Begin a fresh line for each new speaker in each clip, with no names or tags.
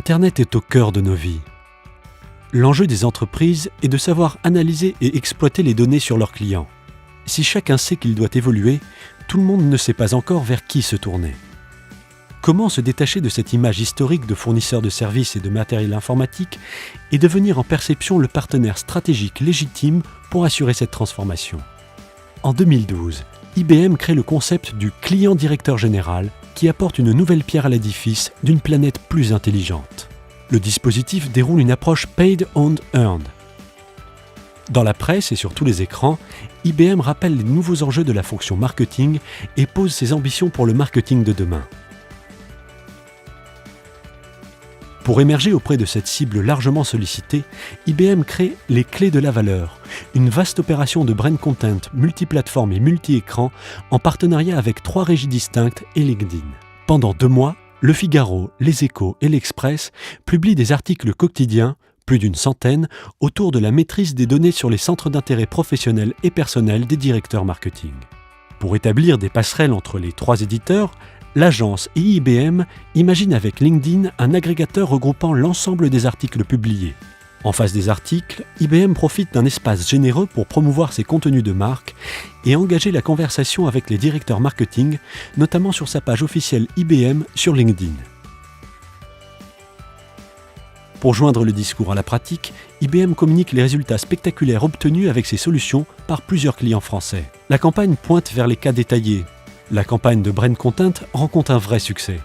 Internet est au cœur de nos vies. L'enjeu des entreprises est de savoir analyser et exploiter les données sur leurs clients. Si chacun sait qu'il doit évoluer, tout le monde ne sait pas encore vers qui se tourner. Comment se détacher de cette image historique de fournisseur de services et de matériel informatique et devenir en perception le partenaire stratégique légitime pour assurer cette transformation? En 2012, IBM crée le concept du client directeur général qui apporte une nouvelle pierre à l'édifice d'une planète plus intelligente. Le dispositif déroule une approche Paid and Earned. Dans la presse et sur tous les écrans, IBM rappelle les nouveaux enjeux de la fonction marketing et pose ses ambitions pour le marketing de demain. Pour émerger auprès de cette cible largement sollicitée, IBM crée les clés de la valeur, une vaste opération de brand content multiplateforme et multi-écran en partenariat avec 3 régies distinctes et LinkedIn. Pendant 2 mois, Le Figaro, Les Échos et L'Express publient des articles quotidiens, plus d'une centaine, autour de la maîtrise des données sur les centres d'intérêt professionnels et personnels des directeurs marketing. Pour établir des passerelles entre les 3 éditeurs, l'agence et IBM imaginent avec LinkedIn un agrégateur regroupant l'ensemble des articles publiés. En face des articles, IBM profite d'un espace généreux pour promouvoir ses contenus de marque et engager la conversation avec les directeurs marketing, notamment sur sa page officielle IBM sur LinkedIn. Pour joindre le discours à la pratique, IBM communique les résultats spectaculaires obtenus avec ses solutions par plusieurs clients français. La campagne pointe vers les cas détaillés. La campagne de brand content rencontre un vrai succès.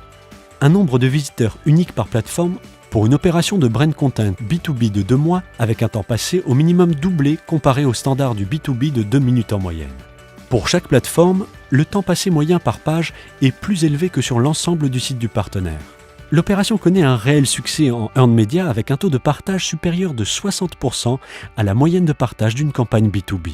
Un nombre de visiteurs unique par plateforme pour une opération de brand content B2B de 2 mois avec un temps passé au minimum doublé comparé au standard du B2B de 2 minutes en moyenne. Pour chaque plateforme, le temps passé moyen par page est plus élevé que sur l'ensemble du site du partenaire. L'opération connaît un réel succès en earned media avec un taux de partage supérieur de 60% à la moyenne de partage d'une campagne B2B.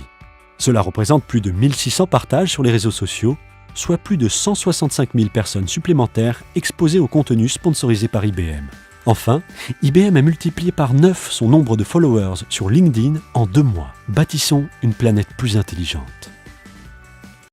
Cela représente plus de 1600 partages sur les réseaux sociaux, soit plus de 165 000 personnes supplémentaires exposées au contenu sponsorisé par IBM. Enfin, IBM a multiplié par 9 son nombre de followers sur LinkedIn en 2 mois. Bâtissons une planète plus intelligente.